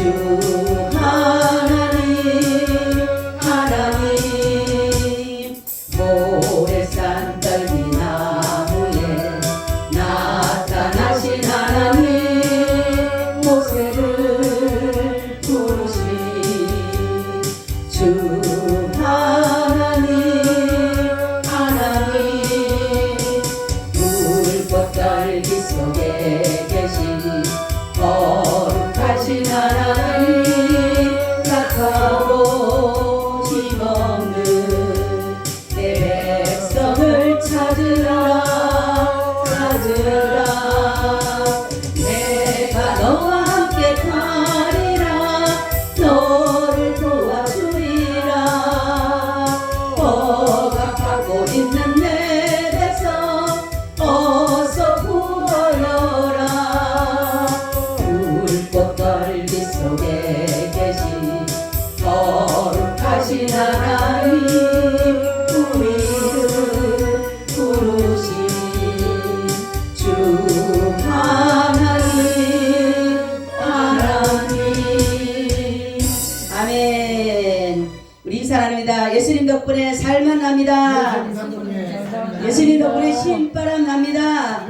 주 하나님 하나님 모래산 떨기나무에 나타나신 하나님 모세를 부르신 주 하나님 하나님 불꽃 떨기 속에 계신 거룩하신 하나님 약하고 힘없는 내 백성을 찾으라 찾으라 내가 너와 함께 가리라 너를 도와주리라 억압하고 있는 내 백성 어서 구하여라 불꽃 떨기 속에 계신 거룩하신 하나님 우리를 부르신 주 하나님 하나님 아멘. 우리 인사합니다. 예수님 덕분에 살만 납니다. 예수님 덕분에 신바람 납니다.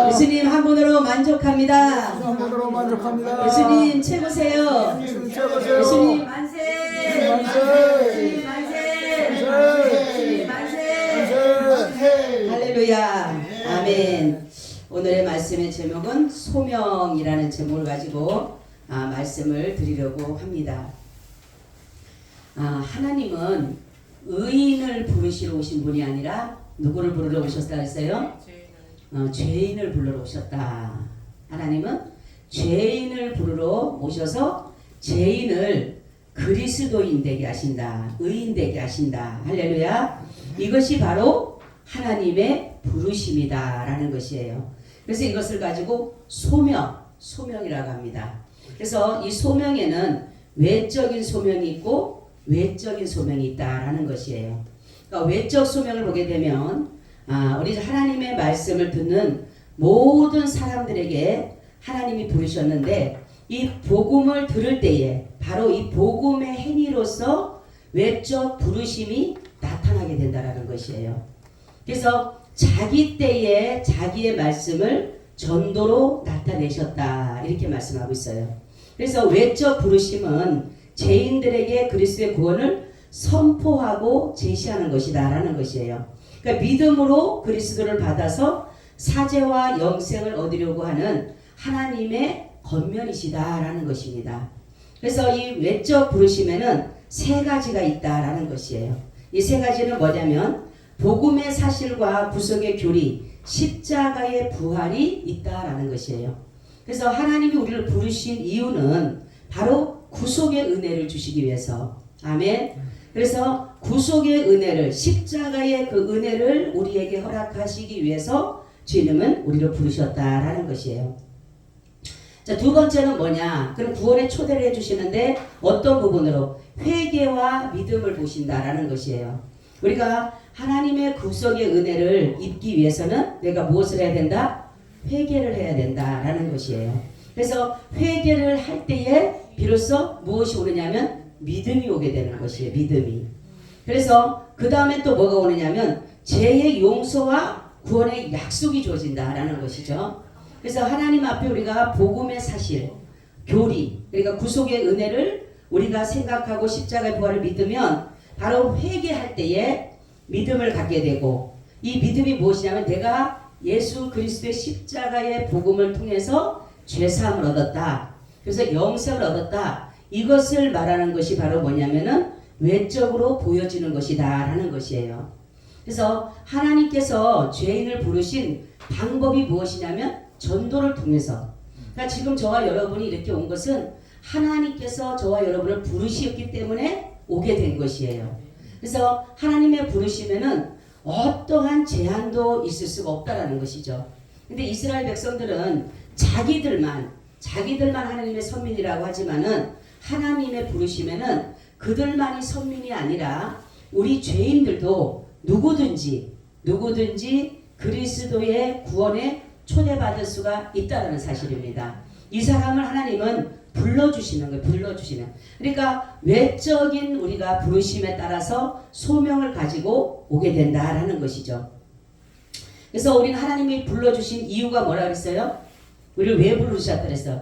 예수님 한 분으로 만족합니다. 예수님 최고세요. 예수님 만세. 예수님 만세. 예수님 만세. 할렐루야. 아멘. 오늘의 말씀의 제목은 소명이라는 제목을 가지고 말씀을 드리려고 합니다. 하나님은 의인을 부르시러 오신 분이 아니라 누구를 부르러 오셨다 했어요? 죄인을 부르러 오셨다. 하나님은 죄인을 부르러 오셔서 죄인을 그리스도인 되게 하신다. 의인 되게 하신다. 할렐루야. 이것이 바로 하나님의 부르심이다 라는 것이에요. 그래서 이것을 가지고 소명이라고 합니다. 그래서 이 소명에는 외적인 소명이 있고 외적인 소명이 있다라는 것이에요. 그러니까 외적 소명을 보게 되면 우리 하나님의 말씀을 듣는 모든 사람들에게 하나님이 부르셨는데 이 복음을 들을 때에 바로 이 복음의 행위로서 외적 부르심이 나타나게 된다라는 것이에요. 그래서 자기 때에 자기의 말씀을 전도로 나타내셨다 이렇게 말씀하고 있어요. 그래서 외적 부르심은 죄인들에게 그리스도의 구원을 선포하고 제시하는 것이다 라는 것이에요. 그러니까 믿음으로 그리스도를 받아서 사죄와 영생을 얻으려고 하는 하나님의 권면이시다 라는 것입니다. 그래서 이 외적 부르심에는 세 가지가 있다라는 것이에요. 이 세 가지는 뭐냐면 복음의 사실과 구속의 교리, 십자가의 부활이 있다라는 것이에요. 그래서 하나님이 우리를 부르신 이유는 바로 구속의 은혜를 주시기 위해서. 아멘. 그래서 구속의 은혜를, 십자가의 그 은혜를 우리에게 허락하시기 위해서 주님은 우리를 부르셨다라는 것이에요. 자, 두 번째는 뭐냐? 그럼 구원의 초대를 해주시는데 어떤 부분으로? 회개와 믿음을 보신다라는 것이에요. 우리가 하나님의 구속의 은혜를 입기 위해서는 내가 무엇을 해야 된다? 회개를 해야 된다라는 것이에요. 그래서 회개를 할 때에 비로소 무엇이 오느냐면 믿음이 오게 되는 것이에요. 믿음이. 그래서 그 다음에 또 뭐가 오느냐면 죄의 용서와 구원의 약속이 주어진다라는 것이죠. 그래서 하나님 앞에 우리가 복음의 사실, 교리, 그러니까 구속의 은혜를 우리가 생각하고 십자가의 부활을 믿으면 바로 회개할 때에 믿음을 갖게 되고 이 믿음이 무엇이냐면 내가 예수 그리스도의 십자가의 복음을 통해서 죄사함을 얻었다. 그래서 영생을 얻었다. 이것을 말하는 것이 바로 뭐냐면은 외적으로 보여지는 것이다 라는 것이에요. 그래서 하나님께서 죄인을 부르신 방법이 무엇이냐면 전도를 통해서. 그러니까 지금 저와 여러분이 이렇게 온 것은 하나님께서 저와 여러분을 부르셨기 때문에 오게 된 것이에요. 그래서 하나님의 부르심에는 어떠한 제한도 있을 수가 없다라는 것이죠. 근데 이스라엘 백성들은 자기들만 하나님의 선민이라고 하지만은 하나님의 부르심에는 그들만이 선민이 아니라 우리 죄인들도 누구든지 그리스도의 구원에 초대받을 수가 있다는 사실입니다. 이 사람을 하나님은 불러주시는 거예요. 불러주시는. 그러니까 외적인 우리가 부르심에 따라서 소명을 가지고 오게 된다라는 것이죠. 그래서 우리는 하나님이 불러주신 이유가 뭐라 그랬어요? 우리를 왜 부르셨다 그랬어?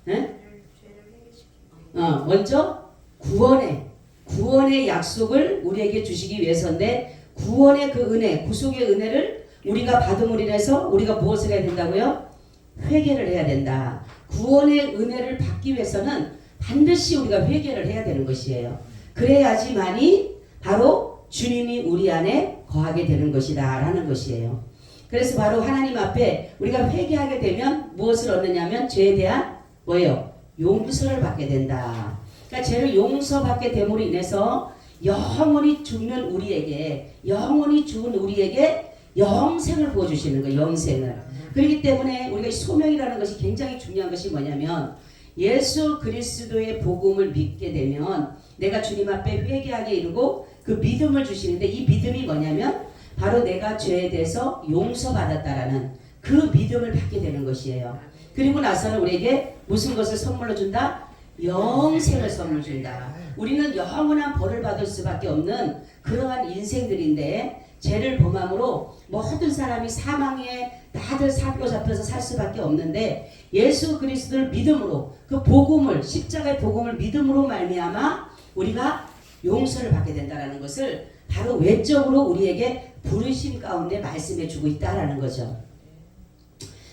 네? 먼저 구원의 약속을 우리에게 주시기 위해서인데 구원의 그 은혜, 구속의 은혜를 우리가 받음으로 인해서 우리가 무엇을 해야 된다고요? 회개를 해야 된다. 구원의 은혜를 받기 위해서는 반드시 우리가 회개를 해야 되는 것이에요. 그래야지만이 바로 주님이 우리 안에 거하게 되는 것이다 라는 것이에요. 그래서 바로 하나님 앞에 우리가 회개하게 되면 무엇을 얻느냐면 죄에 대한 뭐예요? 용서를 받게 된다. 그러니까 죄를 용서받게 됨으로 인해서 영원히 죽는 우리에게 영생을 부어주시는 거예요. 영생을. 그렇기 때문에 우리가 소명이라는 것이 굉장히 중요한 것이 뭐냐면 예수 그리스도의 복음을 믿게 되면 내가 주님 앞에 회개하게 이르고 그 믿음을 주시는데 이 믿음이 뭐냐면 바로 내가 죄에 대해서 용서받았다라는 그 믿음을 받게 되는 것이에요. 그리고 나서는 우리에게 무슨 것을 선물로 준다? 영생을 선물 준다. 우리는 영원한 벌을 받을 수밖에 없는 그러한 인생들인데 죄를 범함으로 모든 사람이 사망에 다들 사로잡혀서 살 수밖에 없는데 예수 그리스도를 믿음으로 그 복음을 십자가의 복음을 믿음으로 말미암아 우리가 용서를 받게 된다는 것을 바로 외적으로 우리에게 부르심 가운데 말씀해 주고 있다라는 거죠.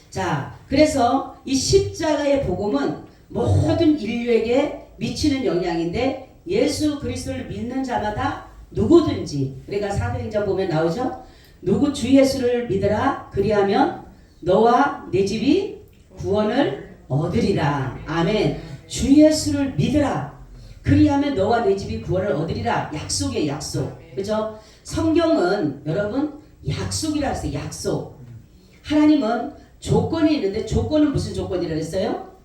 자, 그래서 이 십자가의 복음은 모든 인류에게 미치는 영향인데 예수 그리스도를 믿는 자마다 누구든지 그러니까 사도행전 보면 나오죠. 누구 주 예수를 믿으라 그리하면 너와 내 집이 구원을 얻으리라. 아멘. 주 예수를 믿으라 그리하면 너와 내 집이 구원을 얻으리라. 약속이에요. 약속. 그죠? 성경은 여러분 약속이라 했어요. 약속. 하나님은 조건이 있는데 조건은 무슨 조건이라 했어요?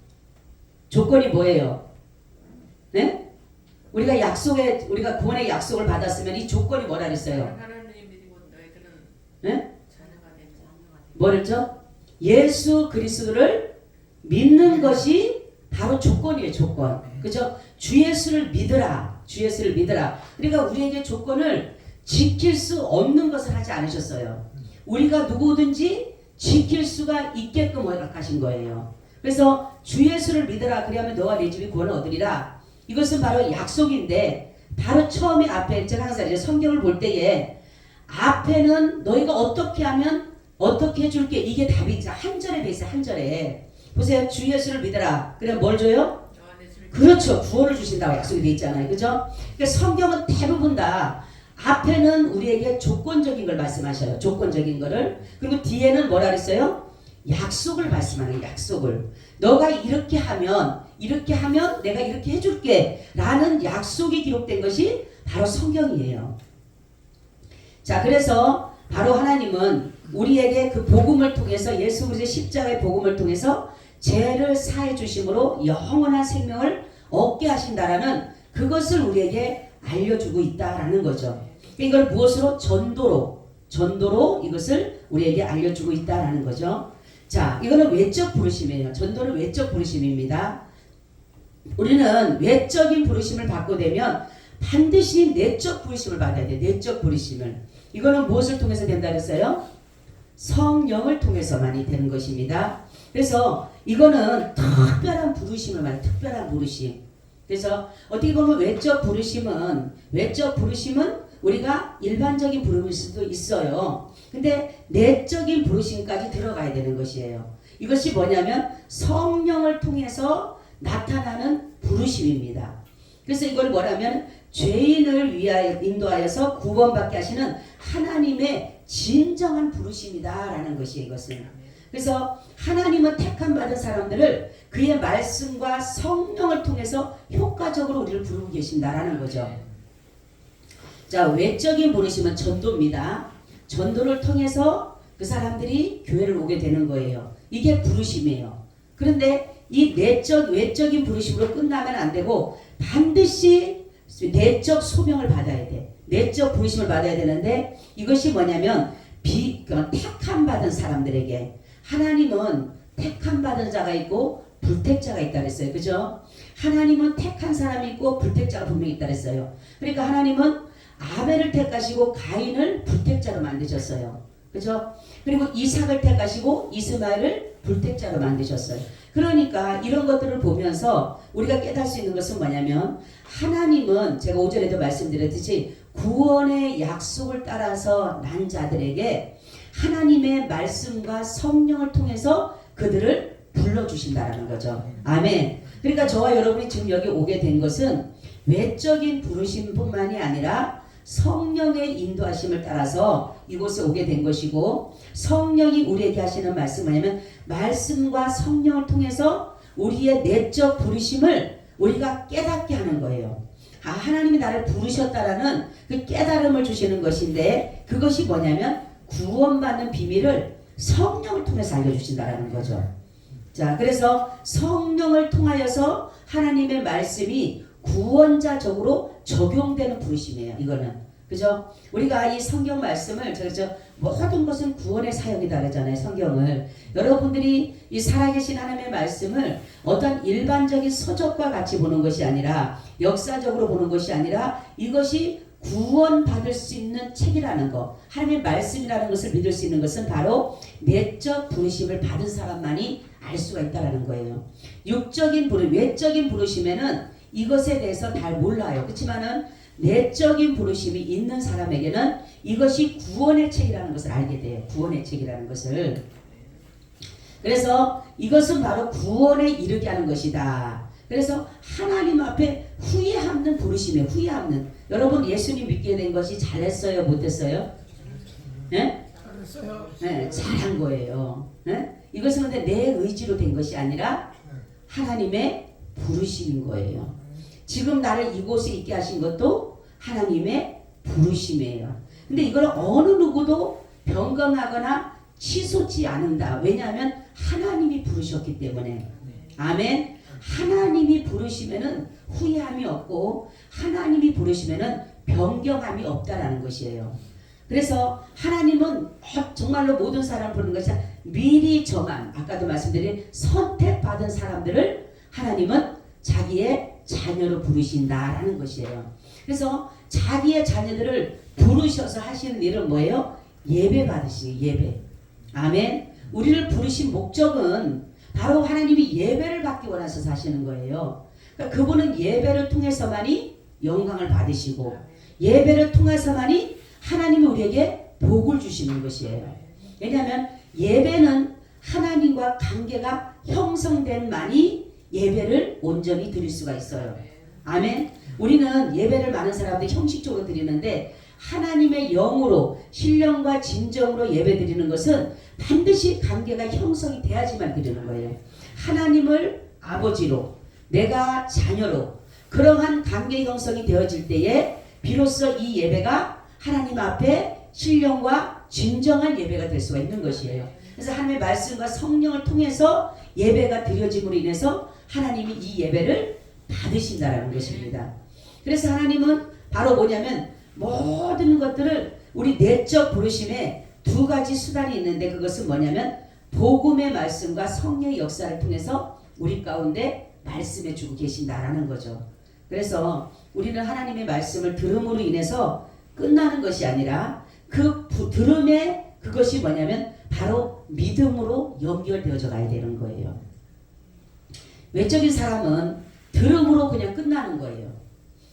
조건이 뭐예요? 네? 우리가 구원의 약속을 받았으면 이 조건이 뭐라 그랬어요? 네? 뭐랬죠? 예수 그리스도를 믿는 것이 바로 조건이에요. 조건. 그죠? 주 예수를 믿으라. 주 예수를 믿으라. 그러니까 우리에게 조건을 지킬 수 없는 것을 하지 않으셨어요. 우리가 누구든지 지킬 수가 있게끔 허락하신 거예요. 그래서 주 예수를 믿으라. 그리하면 너와 내 집이 구원을 얻으리라. 이것은 바로 약속인데 바로 처음에 앞에 제가 항상 이제 성경을 볼 때에 앞에는 너희가 어떻게 하면 어떻게 해줄게 이게 답이죠. 한 절에 돼 있어요. 한 절에 보세요. 주 예수를 믿으라. 그래 뭘 줘요? 그렇죠. 구원을 주신다고 약속이 돼 있잖아요. 그죠? 그러니까 성경은 대부분 다 앞에는 우리에게 조건적인 걸 말씀하셔요. 조건적인 거를. 그리고 뒤에는 뭐라 그랬어요? 약속을 말씀하는 거예요. 약속을. 너가 이렇게 하면 내가 이렇게 해줄게 라는 약속이 기록된 것이 바로 성경이에요. 자, 그래서 바로 하나님은 우리에게 그 복음을 통해서 예수 그리스도의 십자가의 복음을 통해서 죄를 사해 주심으로 영원한 생명을 얻게 하신다라는 그것을 우리에게 알려주고 있다라는 거죠. 이걸 무엇으로? 전도로 이것을 우리에게 알려주고 있다라는 거죠. 자, 이거는 외적 부르심이에요. 전도는 외적 부르심입니다. 우리는 외적인 부르심을 받고 되면 반드시 내적 부르심을 받아야 돼요. 내적 부르심을. 이거는 무엇을 통해서 된다 그랬어요? 성령을 통해서만이 되는 것입니다. 그래서 이거는 특별한 부르심을 말해요. 특별한 부르심. 그래서 어떻게 보면 외적 부르심은 우리가 일반적인 부르심일 수도 있어요. 근데 내적인 부르심까지 들어가야 되는 것이에요. 이것이 뭐냐면 성령을 통해서 나타나는 부르심입니다. 그래서 이걸 뭐라면 죄인을 위하여 인도하여서 구원받게 하시는 하나님의 진정한 부르심이다라는 것이에요. 이것은. 그래서 하나님은 택함 받은 사람들을 그의 말씀과 성령을 통해서 효과적으로 우리를 부르고 계신다라는 거죠. 자, 외적인 부르심은 전도입니다. 전도를 통해서 그 사람들이 교회를 오게 되는 거예요. 이게 부르심이에요. 그런데 이 외적인 부르심으로 끝나면 안 되고 반드시 내적 소명을 받아야 돼. 내적 부르심을 받아야 되는데 이것이 뭐냐면 택함 받은 사람들에게 하나님은 택함 받은 자가 있고 불택자가 있다 그랬어요. 그죠? 하나님은 택한 사람이 있고 불택자가 분명히 있다 그랬어요. 그러니까 하나님은 아벨을 택하시고 가인을 불택자로 만드셨어요. 그죠? 그리고 이삭을 택하시고 이스마엘을 불택자로 만드셨어요. 그러니까 이런 것들을 보면서 우리가 깨달을 수 있는 것은 뭐냐면 하나님은 제가 오전에도 말씀드렸듯이 구원의 약속을 따라서 난 자들에게 하나님의 말씀과 성령을 통해서 그들을 불러주신다라는 거죠. 아멘. 그러니까 저와 여러분이 지금 여기 오게 된 것은 외적인 부르심뿐만이 아니라 성령의 인도하심을 따라서 이곳에 오게 된 것이고, 성령이 우리에게 하시는 말씀은 뭐냐면 말씀과 성령을 통해서 우리의 내적 부르심을 우리가 깨닫게 하는 거예요. 하나님이 나를 부르셨다라는 그 깨달음을 주시는 것인데, 그것이 뭐냐면 구원받는 비밀을 성령을 통해서 알려주신다라는 거죠. 자, 그래서 성령을 통하여서 하나님의 말씀이 구원자적으로 적용되는 부르심이에요. 이거는. 그죠? 우리가 이 성경 말씀을 모든 것은 구원의 사역이다 그러잖아요. 성경을. 여러분들이 이 살아계신 하나님의 말씀을 어떤 일반적인 서적과 같이 보는 것이 아니라, 역사적으로 보는 것이 아니라, 이것이 구원받을 수 있는 책이라는 거, 하나님의 말씀이라는 것을 믿을 수 있는 것은 바로 내적 부르심을 받은 사람만이 알 수가 있다는 거예요. 육적인 외적인 부르심에는 이것에 대해서 잘 몰라요. 그렇지만은 내적인 부르심이 있는 사람에게는 이것이 구원의 책이라는 것을 알게 돼요. 구원의 책이라는 것을. 그래서 이것은 바로 구원에 이르게 하는 것이다. 그래서 하나님 앞에 후회 없는 부르심이에요. 후회 없는. 여러분 예수님 믿게 된 것이 잘했어요? 못했어요? 네? 잘했어요. 네, 잘한 거예요. 네? 이것은 근데 내 의지로 된 것이 아니라 하나님의 부르심인 거예요. 지금 나를 이곳에 있게 하신 것도 하나님의 부르심이에요. 근데 이걸 어느 누구도 변경하거나 취소치 않는다. 왜냐하면 하나님이 부르셨기 때문에. 아멘. 하나님이 부르시면은 후회함이 없고 하나님이 부르시면은 변경함이 없다라는 것이에요. 그래서 하나님은 정말로 모든 사람을 부르는 것이 미리 정한, 아까도 말씀드린 선택받은 사람들을 하나님은 자기의 자녀로 부르신다라는 것이에요. 그래서 자기의 자녀들을 부르셔서 하시는 일은 뭐예요? 예배 받으시는 예배. 아멘. 우리를 부르신 목적은 바로 하나님이 예배를 받기 원하셔서 하시는 거예요. 그러니까 그분은 예배를 통해서만이 영광을 받으시고 예배를 통해서만이 하나님이 우리에게 복을 주시는 것이에요. 왜냐하면 예배는 하나님과 관계가 형성된 만이 예배를 온전히 드릴 수가 있어요. 아멘. 우리는 예배를 많은 사람들이 형식적으로 드리는데 하나님의 영으로 신령과 진정으로 예배 드리는 것은 반드시 관계가 형성이 돼야지만 드리는 거예요. 하나님을 아버지로, 내가 자녀로 그러한 관계 형성이 되어질 때에 비로소 이 예배가 하나님 앞에 신령과 진정한 예배가 될 수가 있는 것이에요. 그래서 하나님의 말씀과 성령을 통해서 예배가 드려짐으로 인해서 하나님이 이 예배를 받으신다라는 것입니다. 그래서 하나님은 바로 뭐냐면 모든 것들을 우리 내적 부르심에 두 가지 수단이 있는데, 그것은 뭐냐면 복음의 말씀과 성령의 역사를 통해서 우리 가운데 말씀해 주고 계신다라는 거죠. 그래서 우리는 하나님의 말씀을 들음으로 인해서 끝나는 것이 아니라 그 들음의 그것이 뭐냐면 바로 믿음으로 연결되어져 가야 되는 거예요. 외적인 사람은 들음으로 그냥 끝나는 거예요.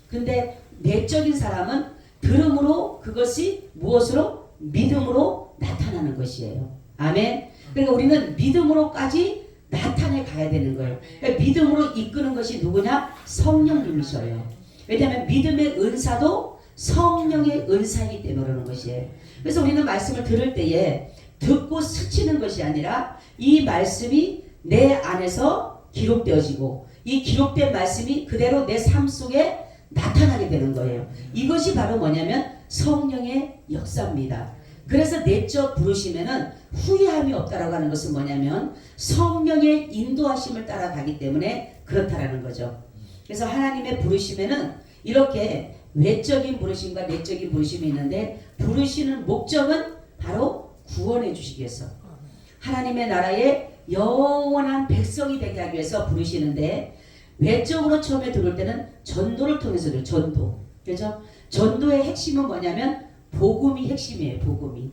근데 내적인 사람은 들음으로 그것이 무엇으로? 믿음으로 나타나는 것이에요. 아멘. 그러니까 우리는 믿음으로까지 나타내 가야 되는 거예요. 그러니까 믿음으로 이끄는 것이 누구냐? 성령님이셔요. 왜냐하면 믿음의 은사도 성령의 은사이기 때문에 그러는 것이에요. 그래서 우리는 말씀을 들을 때에 듣고 스치는 것이 아니라 이 말씀이 내 안에서 기록되어지고 이 기록된 말씀이 그대로 내 삶 속에 나타나게 되는 거예요. 이것이 바로 뭐냐면 성령의 역사입니다. 그래서 내적 부르심에는 후회함이 없다라고 하는 것은 뭐냐면 성령의 인도하심을 따라가기 때문에 그렇다라는 거죠. 그래서 하나님의 부르심에는 이렇게 외적인 부르심과 내적인 부르심이 있는데, 부르시는 목적은 바로 구원해 주시기 위해서, 하나님의 나라의 영원한 백성이 되게 하기 위해서 부르시는데 외적으로 처음에 들어올 때는 전도를 통해서 들어요. 전도. 그죠? 전도의 핵심은 뭐냐면 복음이 핵심이에요. 복음이.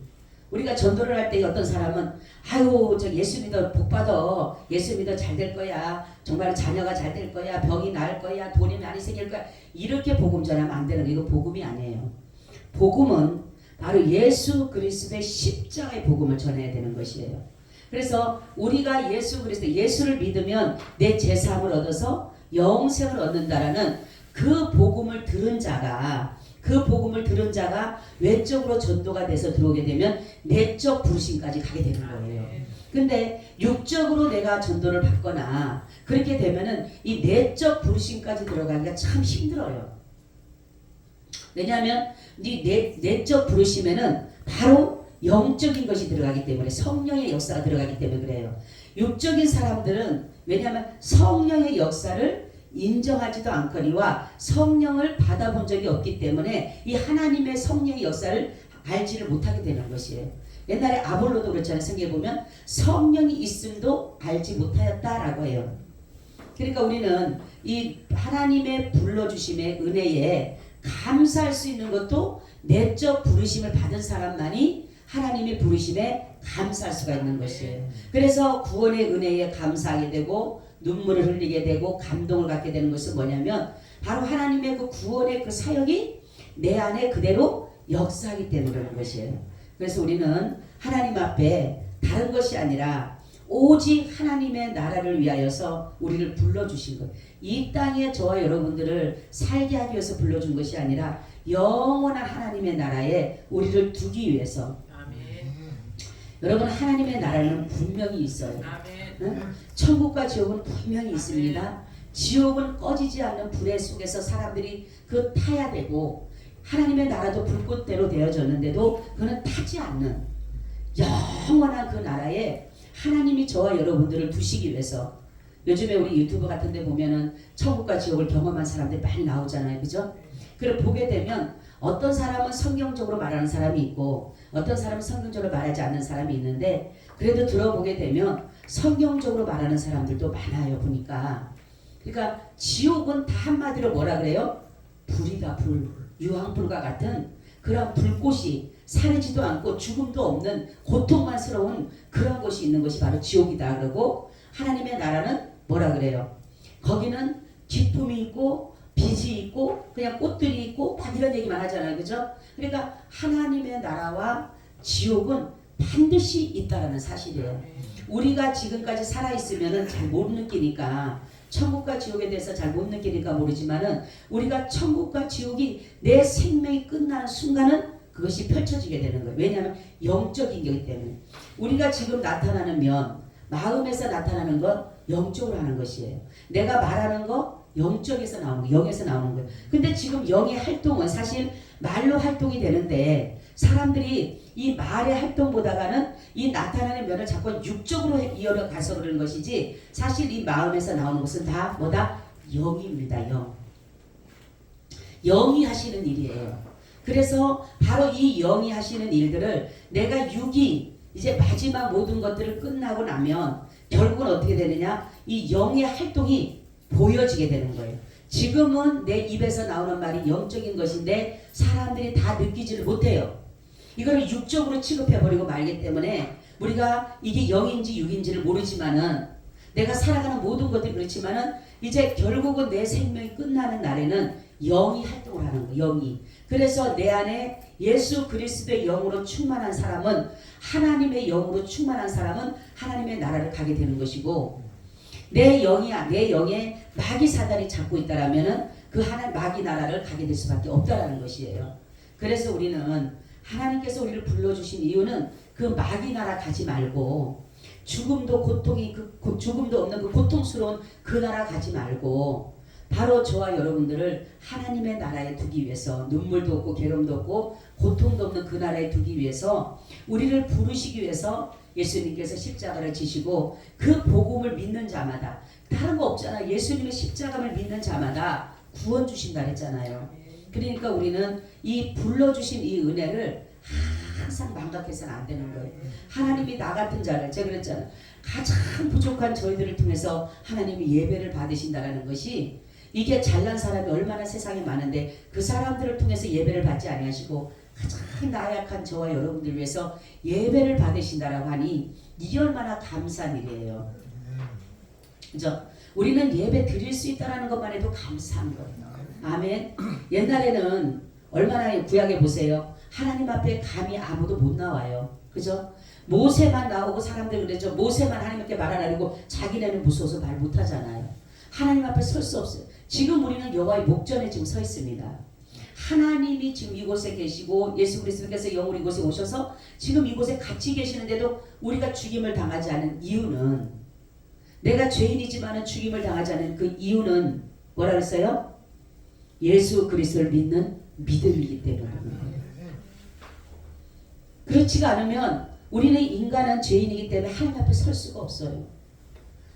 우리가 전도를 할 때 어떤 사람은 아유 저 예수 믿어 복 받아. 예수 믿어 잘 될 거야. 정말 자녀가 잘 될 거야. 병이 나을 거야. 돈이 많이 생길 거야. 이렇게 복음 전하면 안 되는 거예요. 이거 복음이 아니에요. 복음은 바로 예수 그리스도의 십자가의 복음을 전해야 되는 것이에요. 그래서 우리가 예수 그리스도 예수를 믿으면 내 제사함을 얻어서 영생을 얻는다라는 그 복음을 들은 자가 외적으로 전도가 돼서 들어오게 되면 내적 부르심까지 가게 되는 거예요. 근데 육적으로 내가 전도를 받거나 그렇게 되면은 이 내적 부르심까지 들어가기가 참 힘들어요. 왜냐하면 이 내적 부르심에는 바로 영적인 것이 들어가기 때문에 성령의 역사가 들어가기 때문에 그래요. 육적인 사람들은 왜냐하면 성령의 역사를 인정하지도 않거니와 성령을 받아본 적이 없기 때문에 이 하나님의 성령의 역사를 알지를 못하게 되는 것이에요. 옛날에 아볼로도 그렇잖아요. 생각해보면 성령이 있음도 알지 못하였다라고 해요. 그러니까 우리는 이 하나님의 불러주심의 은혜에 감사할 수 있는 것도 내적 부르심을 받은 사람만이 하나님의 부르심에 감사할 수가 있는 것이에요. 그래서 구원의 은혜에 감사하게 되고 눈물을 흘리게 되고 감동을 갖게 되는 것은 뭐냐면 바로 하나님의 그 구원의 그 사역이 내 안에 그대로 역사하기 때문에 그런 것이에요. 그래서 우리는 하나님 앞에 다른 것이 아니라 오직 하나님의 나라를 위하여서 우리를 불러주신 것. 이 땅에 저와 여러분들을 살게 하기 위해서 불러준 것이 아니라 영원한 하나님의 나라에 우리를 두기 위해서. 아멘. 여러분 하나님의 나라는 분명히 있어요. 응? 천국과 지옥은 분명히 있습니다. 지옥은 꺼지지 않는 불의 속에서 사람들이 그 타야 되고 하나님의 나라도 불꽃대로 되어졌는데도 그는 타지 않는 영원한 그 나라에 하나님이 저와 여러분들을 두시기 위해서 요즘에 우리 유튜브 같은 데 보면은 천국과 지옥을 경험한 사람들이 많이 나오잖아요. 그죠? 그걸 보게 되면 어떤 사람은 성경적으로 말하는 사람이 있고 어떤 사람은 성경적으로 말하지 않는 사람이 있는데 그래도 들어보게 되면 성경적으로 말하는 사람들도 많아요. 보니까. 그러니까 지옥은 다 한마디로 뭐라 그래요? 불이다. 불. 유황불과 같은 그런 불꽃이 사르지도 않고 죽음도 없는 고통만스러운 그런 곳이 있는 것이 바로 지옥이다. 그러고 하나님의 나라는 뭐라 그래요? 거기는 기쁨이 있고 빛이 있고 그냥 꽃들이 있고 막 이런 얘기만 하잖아요. 그죠? 그러니까 하나님의 나라와 지옥은 반드시 있다라는 사실이에요. 우리가 지금까지 살아있으면 잘 못 느끼니까 천국과 지옥에 대해서 잘 못 느끼니까 모르지만은 우리가 천국과 지옥이 내 생명이 끝나는 순간은 그것이 펼쳐지게 되는 거예요. 왜냐하면 영적인 거기 때문에. 우리가 지금 나타나는 면, 마음에서 나타나는 건 영적으로 하는 것이에요. 내가 말하는 거 영적에서 나오는 거, 영에서 나오는 거예요. 근데 지금 영의 활동은 사실 말로 활동이 되는데 사람들이 이 말의 활동보다가는 이 나타나는 면을 자꾸 육적으로 이어가서 그러는 것이지 사실 이 마음에서 나오는 것은 다 뭐다? 영입니다. 영. 영이 하시는 일이에요. 그래서 바로 이 영이 하시는 일들을 내가 육이 이제 마지막 모든 것들을 끝나고 나면 결국은 어떻게 되느냐? 이 영의 활동이 보여지게 되는 거예요. 지금은 내 입에서 나오는 말이 영적인 것인데 사람들이 다 느끼지를 못해요. 이거를 육적으로 취급해버리고 말기 때문에 우리가 이게 영인지 육인지를 모르지만은 내가 살아가는 모든 것들이 그렇지만은 이제 결국은 내 생명이 끝나는 날에는 영이 활동을 하는 거예요. 영이. 그래서 내 안에 예수 그리스도의 영으로 충만한 사람은 하나님의 영으로 충만한 사람은 하나님의 나라를 가게 되는 것이고 내 영에 마귀 사단이 잡고 있다라면은 그 하나님 마귀 나라를 가게 될 수밖에 없다라는 것이에요. 그래서 우리는 하나님께서 우리를 불러주신 이유는 그 마귀 나라 가지 말고 죽음도 고통이 죽음도 없는 그 고통스러운 그 나라 가지 말고 바로 저와 여러분들을 하나님의 나라에 두기 위해서 눈물도 없고 괴로움도 없고 고통도 없는 그 나라에 두기 위해서 우리를 부르시기 위해서 예수님께서 십자가를 지시고 그 복음을 믿는 자마다 다른 거 없잖아. 예수님의 십자가를 믿는 자마다 구원 주신다 했잖아요. 그러니까 우리는 이 불러주신 이 은혜를 항상 망각해서는 안 되는 거예요. 하나님이 나 같은 자를, 제가 그랬잖아요. 가장 부족한 저희들을 통해서 하나님이 예배를 받으신다라는 것이, 이게 잘난 사람이 얼마나 세상에 많은데 그 사람들을 통해서 예배를 받지 아니하시고 가장 나약한 저와 여러분들 위해서 예배를 받으신다라고 하니 이게 얼마나 감사한 일이에요. 그죠? 우리는 예배 드릴 수 있다는 것만 해도 감사한 거예요. 아멘. 옛날에는 얼마나, 구약에 보세요. 하나님 앞에 감히 아무도 못 나와요. 그죠? 모세만 나오고 사람들 그랬죠. 모세만 하나님께 말하라고, 자기네는 무서워서 말 못하잖아요. 하나님 앞에 설 수 없어요. 지금 우리는 여호와의 목전에 지금 서 있습니다. 하나님이 지금 이곳에 계시고 예수 그리스도께서 영으로 이곳에 오셔서 지금 이곳에 같이 계시는데도 우리가 죽임을 당하지 않은 이유는, 내가 죄인이지만 죽임을 당하지 않은 그 이유는 뭐라 그랬어요? 예수 그리스도를 믿는 믿음이기 때문입니다. 그렇지가 않으면 우리는 인간은 죄인이기 때문에 하나님 앞에 설 수가 없어요.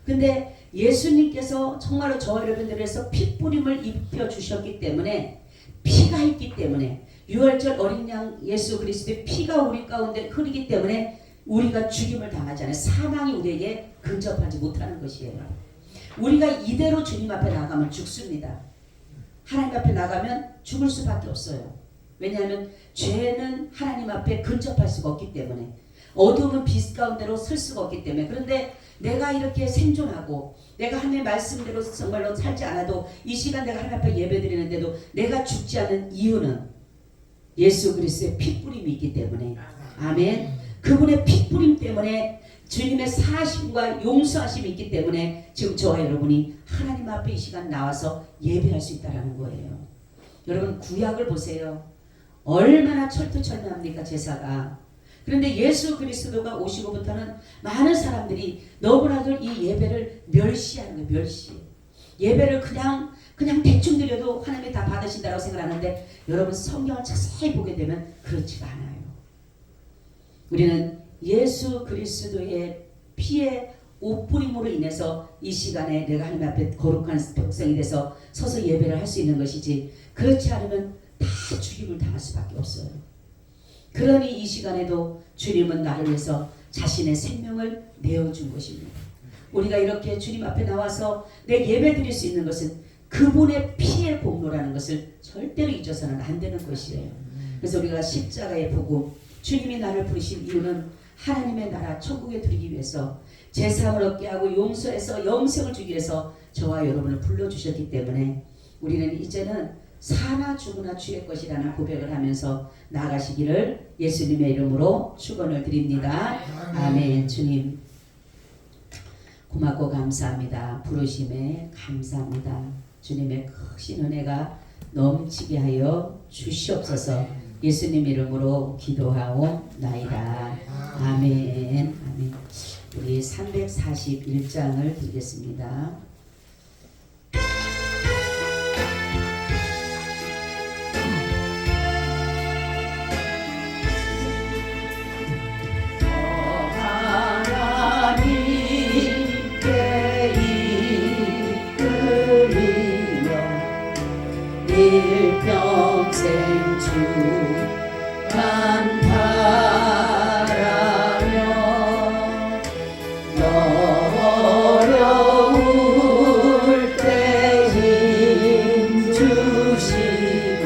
근데 예수님께서 정말로 저와 여러분들을 위해서 핏부림을 입혀주셨기 때문에, 피가 있기 때문에, 유월절 어린 양 예수 그리스도의 피가 우리 가운데 흐르기 때문에 우리가 죽임을 당하지 않아요. 사망이 우리에게 근접하지 못하는 것이에요. 우리가 이대로 주님 앞에 나가면 죽습니다. 하나님 앞에 나가면 죽을 수밖에 없어요. 왜냐하면 죄는 하나님 앞에 근접할 수가 없기 때문에, 어두움은 빛 가운데로 설 수가 없기 때문에. 그런데 내가 이렇게 생존하고 내가 하나님의 말씀대로 정말로 살지 않아도 이 시간 내가 하나님 앞에 예배드리는데도 내가 죽지 않은 이유는 예수 그리스도의 핏부림이 있기 때문에. 아멘. 그분의 핏부림 때문에, 주님의 사하심과 용서하심이 있기 때문에 지금 저와 여러분이 하나님 앞에 이 시간 나와서 예배할 수 있다는 거예요. 여러분, 구약을 보세요. 얼마나 철두철미합니까, 제사가. 그런데 예수 그리스도가 오시고부터는 많은 사람들이 너무나도 이 예배를 멸시하는 거예요. 멸시. 예배를 그냥 대충 드려도 하나님이 다 받으신다고 생각하는데, 여러분 성경을 자세히 보게 되면 그렇지가 않아요. 우리는 예수 그리스도의 피의 옷부림으로 인해서 이 시간에 내가 하나님 앞에 거룩한 백성이 돼서 서서 예배를 할 수 있는 것이지, 그렇지 않으면 다 죽임을 당할 수밖에 없어요. 그러니 이 시간에도 주님은 나를 위해서 자신의 생명을 내어준 것입니다. 우리가 이렇게 주님 앞에 나와서 내 예배 드릴 수 있는 것은 그분의 피의 공로라는 것을 절대로 잊어서는 안 되는 것이에요. 그래서 우리가 십자가의 복음, 주님이 나를 부르신 이유는 하나님의 나라 천국에 들이기 위해서, 제사함을 얻게 하고 용서해서 영생을 주기 위해서 저와 여러분을 불러주셨기 때문에, 우리는 이제는 사나 죽으나 주의 것이라는 고백을 하면서 나아가시기를 예수님의 이름으로 축원을 드립니다. 아멘. 주님 고맙고 감사합니다. 부르심에 감사합니다. 주님의 크신 은혜가 넘치게 하여 주시옵소서. 예수님 이름으로 기도하옵나이다. 아멘. 아멘. 우리 341장을 드리겠습니다. 일평생 주만 바라며 너 어려울 때 힘 주시고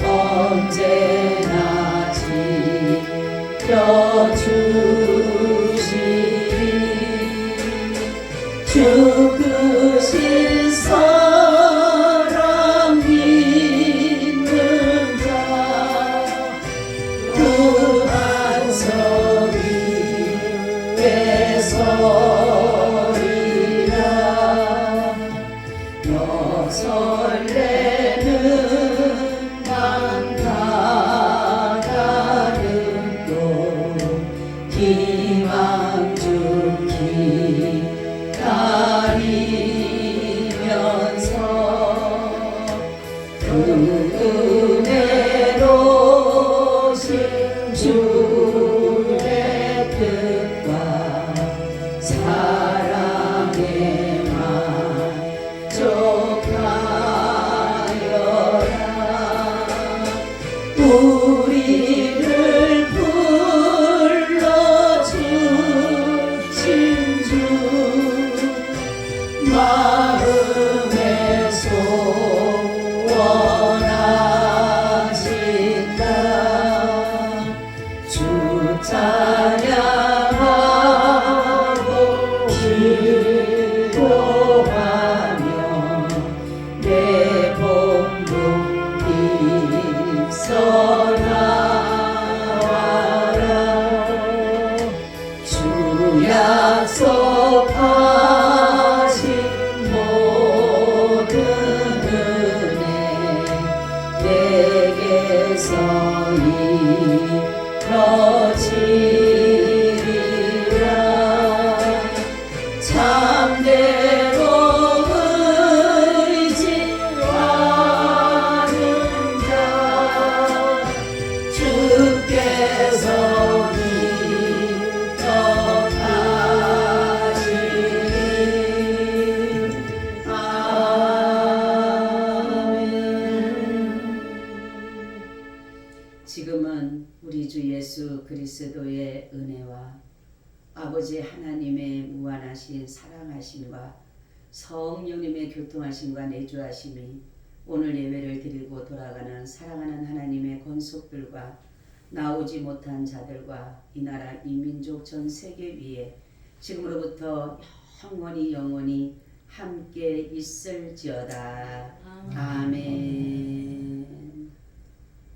언제나 지켜주시리 주 크신 사랑 믿는 자 그 안석이 되서리라 너 설레는 맘 가다는 곳 기왕 죽기 기다리면서 그 은혜로우신 주의 뜻과 사랑에 만족하여 예수 그리스도의 은혜와 아버지 하나님의 무한하신 사랑하심과 성령님의 교통하심과 내주하심이 오늘 예배를 드리고 돌아가는 사랑하는 하나님의 권속들과 나오지 못한 자들과 이 나라 이 민족 전 세계 위에 지금으로부터 영원히 함께 있을지어다. 아멘.